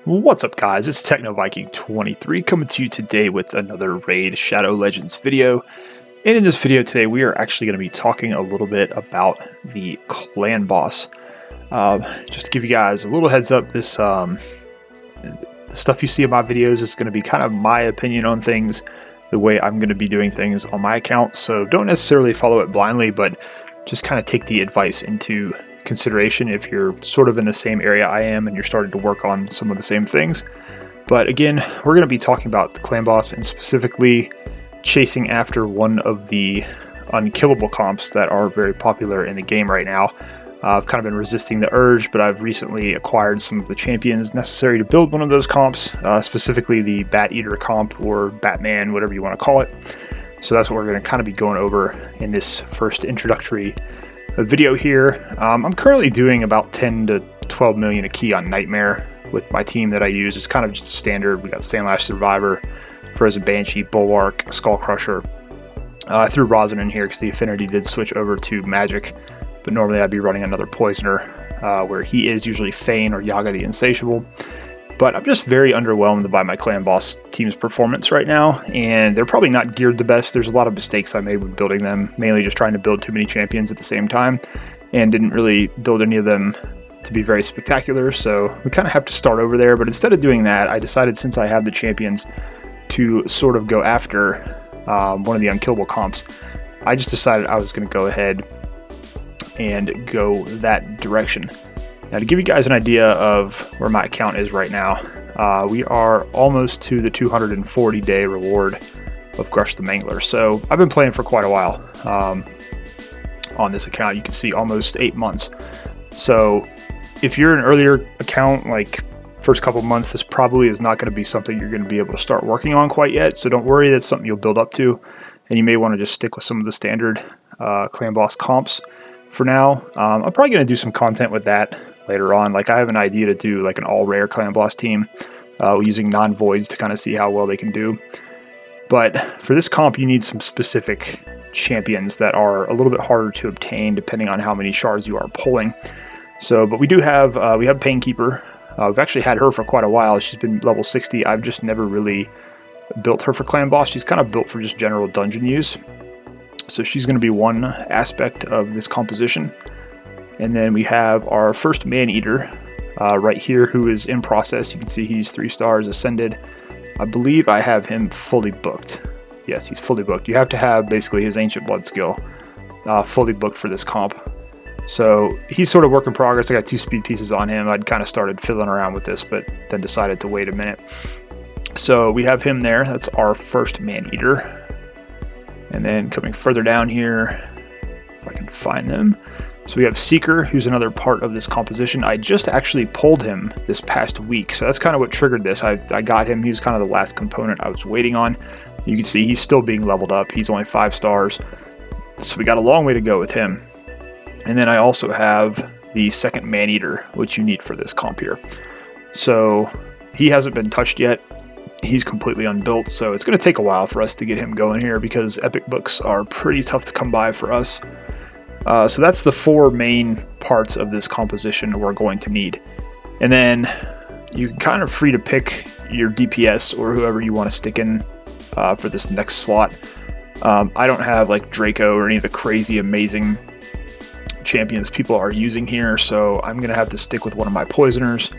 What's up, guys? It's TechnoViking23 coming to you today with another Raid Shadow Legends video. And in this video today, we are actually going to be talking a little bit about the clan boss. Just to give you guys a little heads up, this the stuff you see in my videos is going to be kind of my opinion on things, the way I'm going to be doing things on my account. So don't necessarily follow it blindly, but just kind of take the advice into consideration if you're sort of in the same area I am and you're starting to work on some of the same things. But again, we're going to be talking about the clan boss and specifically chasing after one of the unkillable comps that are very popular in the game right now. I've kind of been resisting the urge, but I've recently acquired some of the champions necessary to build one of those comps, specifically the Bat-Eater comp or Batman, whatever you want to call it. So that's what we're going to kind of be going over in this first introductory video here. I'm currently doing about 10 to 12 million a key on Nightmare with my team that I use. It's kind of just a standard. We got Sandlash Survivor, Frozen Banshee, Bulwark, Skull Crusher. I threw Rosin in here because the affinity did switch over to Magic, but normally I'd be running another Poisoner, where he is usually Fane or Yaga the Insatiable. But I'm just very underwhelmed by my clan boss team's performance right now, and they're probably not geared the best. There's a lot of mistakes I made with building them, mainly just trying to build too many champions at the same time, and didn't really build any of them to be very spectacular, so we kind of have to start over there. But instead of doing that, I decided, since I have the champions, to sort of go after one of the unkillable comps. I just decided I was going to go ahead and go that direction. Now, to give you guys an idea of where my account is right now, we are almost to the 240-day reward of Grush the Mangler. So I've been playing for quite a while on this account. You can see almost 8 months. So if you're an earlier account, like first couple months, this probably is not going to be something you're going to be able to start working on quite yet. So don't worry, that's something you'll build up to. And you may want to just stick with some of the standard clan boss comps for now. I'm probably going to do some content with that later on. Like, I have an idea to do like an all rare clan boss team using non-voids to kind of see how well they can do. But for this comp, you need some specific champions that are a little bit harder to obtain depending on how many shards you are pulling. So, but we do have Painkeeper. We've actually had her for quite a while. She's been level 60. I've just never really built her for clan boss. She's kind of built for just general dungeon use. So she's going to be one aspect of this composition. And then we have our first Man-Eater right here, who is in process. You can see he's 3 stars ascended. I believe I have him fully booked. Yes, he's fully booked. You have to have basically his Ancient Blood skill fully booked for this comp. So he's sort of work in progress. I got 2 speed pieces on him. I'd kind of started fiddling around with this, but then decided to wait a minute. So we have him there. That's our first Man-Eater. And then coming further down here, if I can find them. So we have Seeker, who's another part of this composition. I just actually pulled him this past week, so that's kind of what triggered this. I got him. He was kind of the last component I was waiting on. You can see he's still being leveled up. He's only 5 stars, so we got a long way to go with him. And then I also have the second Man-Eater, which you need for this comp here. So he hasn't been touched yet. He's completely unbuilt, so it's going to take a while for us to get him going here because epic books are pretty tough to come by for us. So that's the 4 main parts of this composition we're going to need. And then you can kind of free to pick your DPS or whoever you want to stick in for this next slot. I don't have like Draco or any of the crazy amazing champions people are using here, so I'm going to have to stick with one of my Poisoners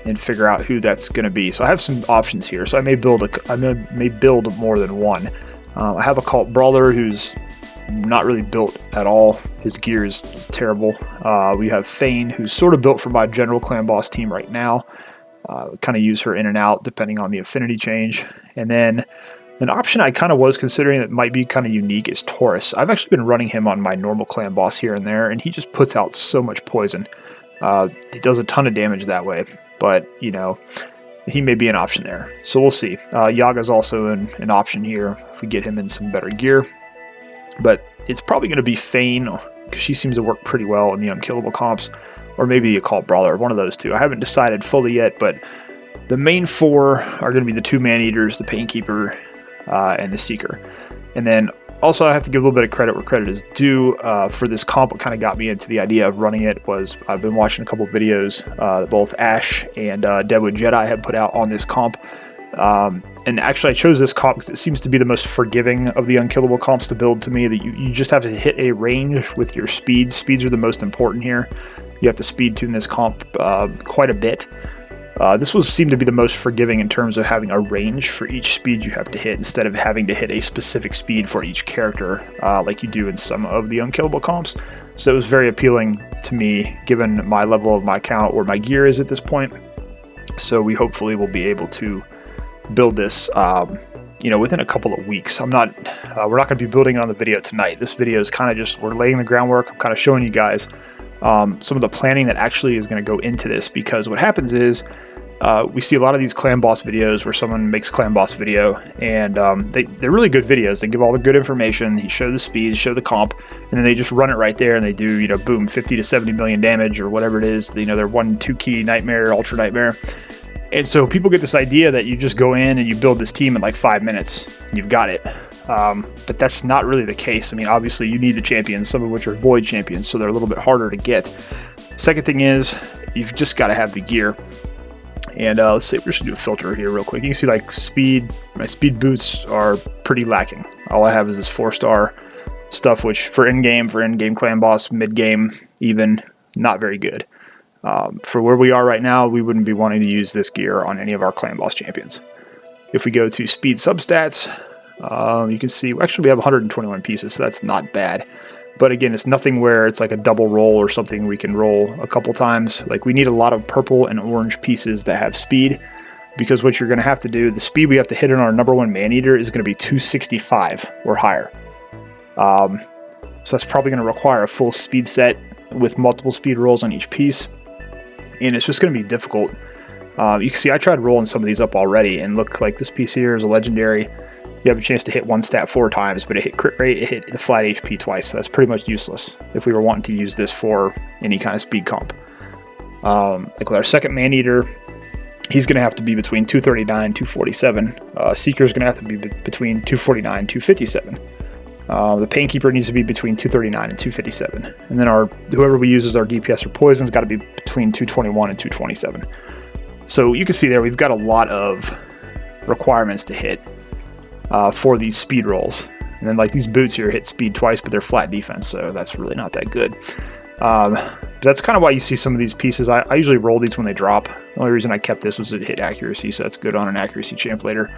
and figure out who that's going to be. So I have some options here. So I may build more than one. I have a Cult Brawler who's not really built at all. His gear is terrible. We have Fane, who's sort of built for my general clan boss team right now. Kind of use her in and out depending on the affinity change. And then an option I kind of was considering that might be kind of unique is Taurus. I've actually been running him on my normal clan boss here and there, and he just puts out so much poison. He does a ton of damage that way, but you know, he may be an option there. So we'll see. Yaga's also an option here if we get him in some better gear. But it's probably going to be Fane, because she seems to work pretty well in the unkillable comps, or maybe a Cult Brawler, one of those two. I haven't decided fully yet, but the main 4 are going to be the 2 Man-Eaters, the Painkeeper, and the Seeker. And then Also, I have to give a little bit of credit where credit is due. For this comp, what kind of got me into the idea of running it was I've been watching a couple videos that both Ash and Deadwood Jedi have put out on this comp. And actually I chose this comp because it seems to be the most forgiving of the unkillable comps to build to me. That you just have to hit a range with your speeds. Speeds are the most important here. You have to speed tune this comp quite a bit. This will seem to be the most forgiving in terms of having a range for each speed you have to hit instead of having to hit a specific speed for each character like you do in some of the unkillable comps. So it was very appealing to me given my level of my count where my gear is at this point. So we hopefully will be able to build this you know, within a couple of weeks. We're not going to be building it on the video tonight. This video is kind of just, we're laying the groundwork. I'm kind of showing you guys some of the planning that actually is going to go into this, because what happens is we see a lot of these clan boss videos where someone makes a clan boss video, and they're really good videos. They give all the good information. You show the speed, show the comp, and then they just run it right there, and they do, you know, boom, 50 to 70 million damage or whatever it is. You know, they're 1-2 key nightmare, ultra nightmare. And so people get this idea that you just go in and you build this team in like 5 minutes, and you've got it. But that's not really the case. I mean, obviously you need the champions, some of which are void champions, so they're a little bit harder to get. Second thing is, you've just got to have the gear. And let's see, we're just gonna do a filter here real quick. You can see like speed, my speed boots are pretty lacking. All I have is this 4-star stuff, which for in-game clan boss, mid-game, even, not very good. For where we are right now, we wouldn't be wanting to use this gear on any of our clan boss champions. If we go to speed substats, you can see actually we have 121 pieces, so that's not bad. But again, it's nothing where it's like a double roll or something we can roll a couple times. Like, we need a lot of purple and orange pieces that have speed, because what you're going to have to do, the speed we have to hit in our #1 man-eater is going to be 265 or higher. So that's probably going to require a full speed set with multiple speed rolls on each piece. And it's just going to be difficult. You can see I tried rolling some of these up already, and look, like this piece here is a legendary. You have a chance to hit one stat 4 times, but it hit crit rate, it hit the flat HP twice. So that's pretty much useless if we were wanting to use this for any kind of speed comp. Like with our second man-eater, he's going to have to be between 239 and 247. Seeker's going to have to be between 249 and 257. The Painkeeper needs to be between 239 and 257. And then whoever we use as our DPS or poison's got to be between 221 and 227. So you can see there we've got a lot of requirements to hit for these speed rolls. And then like these boots here hit speed twice, but they're flat defense, so that's really not that good. That's kind of why you see some of these pieces. I usually roll these when they drop. The only reason I kept this was it hit accuracy, so that's good on an accuracy champ later.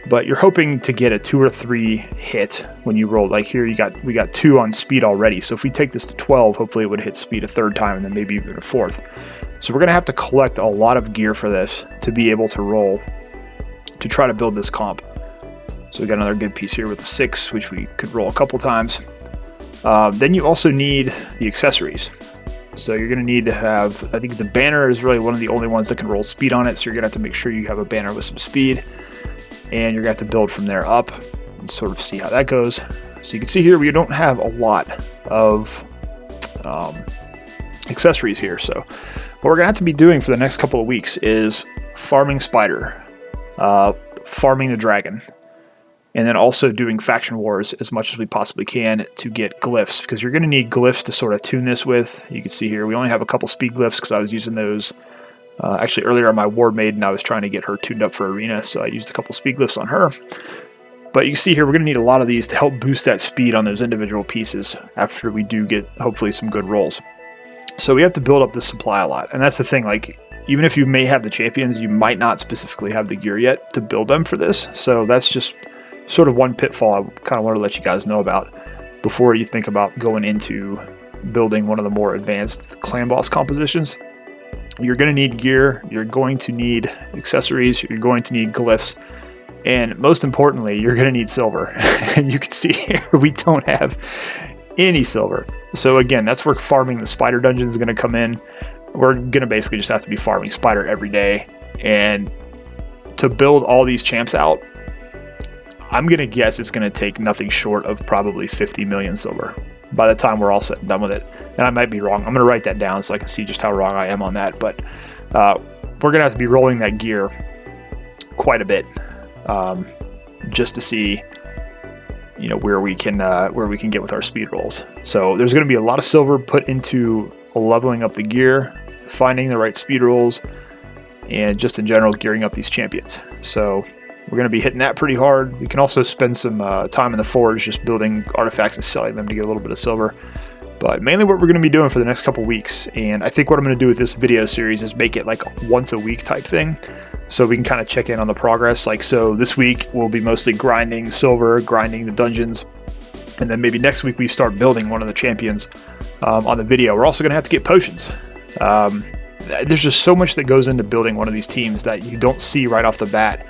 But you're hoping to get a 2 or 3 hit when you roll. Like here, we got 2 on speed already. So if we take this to 12, hopefully it would hit speed a 3rd time, and then maybe even a 4th. So we're going to have to collect a lot of gear for this to be able to roll, to try to build this comp. So we got another good piece here with the 6, which we could roll a couple times. Then you also need the accessories. So you're going to need to have, I think the banner is really one of the only ones that can roll speed on it. So you're going to have to make sure you have a banner with some speed. And you're going to have to build from there up and sort of see how that goes. So you can see here we don't have a lot of accessories here. So what we're going to have to be doing for the next couple of weeks is farming Spider, farming the Dragon, and then also doing faction wars as much as we possibly can to get glyphs, because you're going to need glyphs to sort of tune this with. You can see here we only have a couple speed glyphs because I was using those actually earlier on my Ward Maiden. I was trying to get her tuned up for Arena, so I used a couple speed glyphs on her. But you can see here we're going to need a lot of these to help boost that speed on those individual pieces after we do get hopefully some good rolls. So we have to build up the supply a lot, and that's the thing, like even if you may have the champions, you might not specifically have the gear yet to build them for this. So that's just sort of one pitfall I kind of want to let you guys know about before you think about going into building one of the more advanced clan boss compositions. You're going to need gear, you're going to need accessories, you're going to need glyphs, and most importantly, you're going to need silver. And you can see here we don't have any silver. So again, that's where farming the Spider dungeon is going to come in. We're going to basically just have to be farming Spider every day. And to build all these champs out, I'm going to guess it's going to take nothing short of probably 50 million silver by the time we're all set and done with it. And I might be wrong. I'm going to write that down so I can see just how wrong I am on that. But we're going to have to be rolling that gear quite a bit just to see you know, where we can get with our speed rolls. So there's going to be a lot of silver put into leveling up the gear, finding the right speed rolls, and just in general gearing up these champions. So we're going to be hitting that pretty hard. We can also spend some time in the forge just building artifacts and selling them to get a little bit of silver. But mainly what we're going to be doing for the next couple weeks, and I think what I'm going to do with this video series is make it like a once a week type thing, so we can kind of check in on the progress. Like, so this week we'll be mostly grinding silver, grinding the dungeons, and then maybe next week we start building one of the champions on the video. We're also going to have to get potions. There's just so much that goes into building one of these teams that you don't see right off the bat.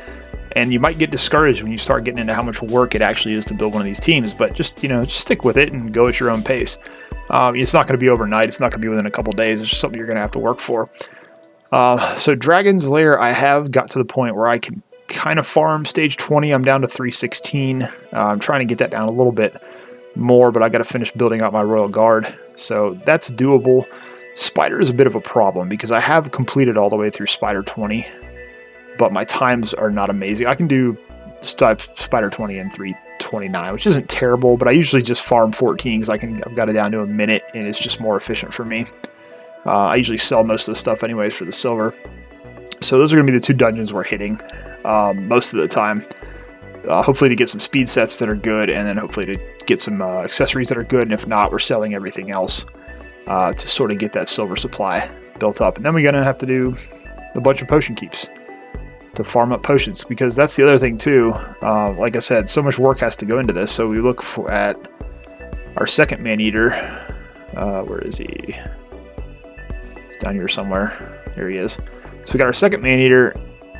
And you might get discouraged when you start getting into how much work it actually is to build one of these teams, but just, you know, just stick with it and go at your own pace. It's not going to be overnight. It's not going to be within a couple days. It's just something you're going to have to work for. So Dragon's Lair, I have got to the point where I can kind of farm stage 20. I'm down to 316. I'm trying to get that down a little bit more, but I got to finish building out my Royal Guard. So that's doable. Spider is a bit of a problem because I have completed all the way through Spider 20. But my times are not amazing. I can do Spider 20 in 3:29, which isn't terrible, but I usually just farm 14 because I've got it down to a minute, and it's just more efficient for me. I usually sell most of the stuff anyways for the silver. So those are going to be the two dungeons we're hitting most of the time. Hopefully to get some speed sets that are good, and then hopefully to get some accessories that are good, and if not, we're selling everything else to sort of get that silver supply built up. And then we're going to have to do a bunch of potion keeps to farm up potions, because that's the other thing too. Like I said, so much work has to go into this. So we look at our second man-eater. Where is he? He's down here somewhere. There he is. So we got our second man-eater.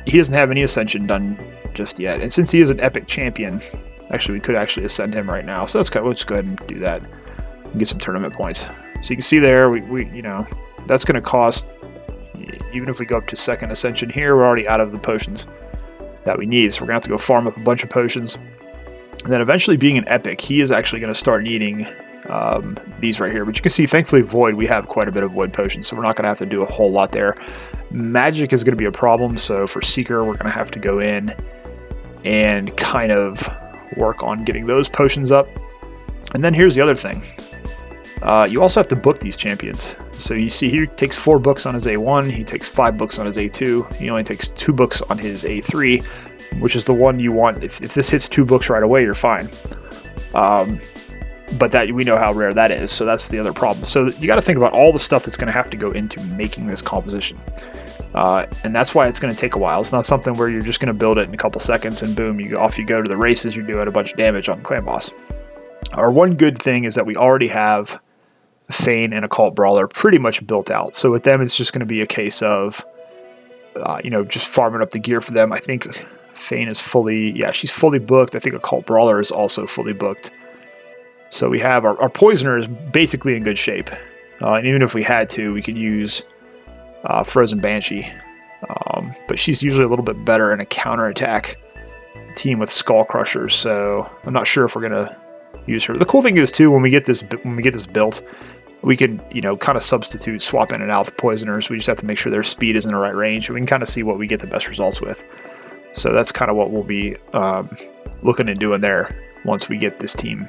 He doesn't have any ascension done just yet, and since he is an epic champion, actually we could actually ascend him right now. So let's go ahead and do that and get some tournament points. So you can see there, we you know, that's going to cost. Even if we go up to second ascension here, we're already out of the potions that we need. So we're going to have to go farm up a bunch of potions. And then eventually, being an epic, he is actually going to start needing these right here. But you can see, thankfully, Void, we have quite a bit of Void potions, so we're not going to have to do a whole lot there. Magic is going to be a problem, so for Seeker, we're going to have to go in and kind of work on getting those potions up. And then here's the other thing. You also have to book these champions. So you see here, he takes 4 books on his A1, he takes 5 books on his A2, he only takes 2 books on his A3, which is the one you want. If this hits 2 books right away, you're fine. But that, we know how rare that is, so that's the other problem. So you got to think about all the stuff that's going to have to go into making this composition. And that's why it's going to take a while. It's not something where you're just going to build it in a couple seconds and boom, off you go to the races, you're doing a bunch of damage on Clan Boss. Our one good thing is that we already have Thane and Occult Brawler pretty much built out. So with them, it's just going to be a case of, you know, just farming up the gear for them. I think Thane is she's fully booked. I think Occult Brawler is also fully booked. So we have our Poisoner is basically in good shape. And even if we had to, we could use Frozen Banshee. But she's usually a little bit better in a counterattack team with Skull Crushers. So I'm not sure if we're going to use her. The cool thing is too, when we get this built, we can, you know, kind of swap in and out with Poisoners. We just have to make sure their speed is in the right range, and we can kind of see what we get the best results with. So that's kind of what we'll be looking at doing there once we get this team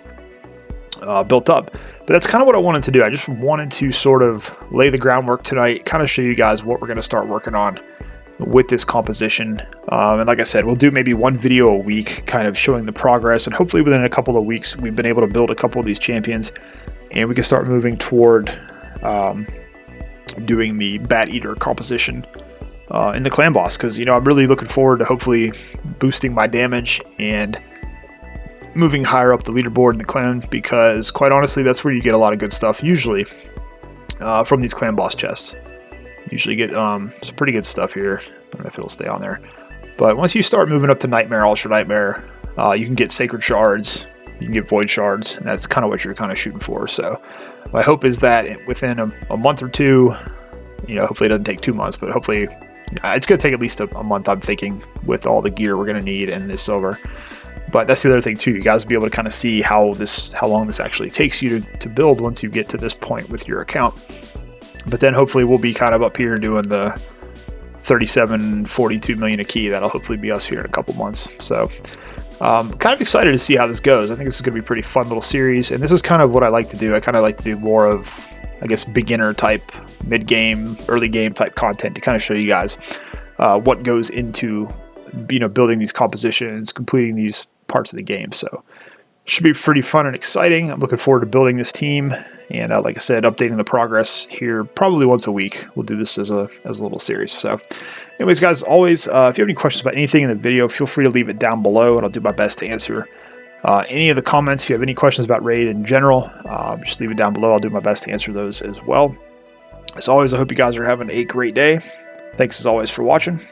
built up. But that's kind of what I wanted to do. I just wanted to sort of lay the groundwork tonight, kind of show you guys what we're going to start working on with this composition. And like I said, we'll do maybe one video a week kind of showing the progress, and hopefully within a couple of weeks we've been able to build a couple of these champions and we can start moving toward doing the Bat Eater composition in the Clan Boss, because, you know, I'm really looking forward to hopefully boosting my damage and moving higher up the leaderboard in the clan, because quite honestly that's where you get a lot of good stuff usually from these Clan Boss chests. Usually get some pretty good stuff here. I don't know if it'll stay on there. But once you start moving up to Nightmare, Ultra Nightmare, you can get Sacred Shards, you can get Void Shards, and that's kind of what you're kind of shooting for. So my hope is that within a month or two, you know, hopefully it doesn't take 2 months, but hopefully it's going to take at least a month, I'm thinking, with all the gear we're going to need and this silver. But that's the other thing too, you guys will be able to kind of see how long this actually takes you to build once you get to this point with your account. But then hopefully we'll be kind of up here doing the 37, 42 million a key. That'll hopefully be us here in a couple months. So Kind of excited to see how this goes. I think this is going to be a pretty fun little series, and this is kind of what I like to do. I kind of like to do more of, I guess, beginner type, mid-game, early game type content to kind of show you guys what goes into, building these compositions, completing these parts of the game. So should be pretty fun and exciting. I'm looking forward to building this team, and like I said, updating the progress here probably once a week. We'll do this as a little series. So anyways, guys, always, if you have any questions about anything in the video, feel free to leave it down below, and I'll do my best to answer any of the comments. If you have any questions about Raid in general, just leave it down below. I'll do my best to answer those as well. As always, I hope you guys are having a great day. Thanks as always for watching,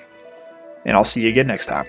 and I'll see you again next time.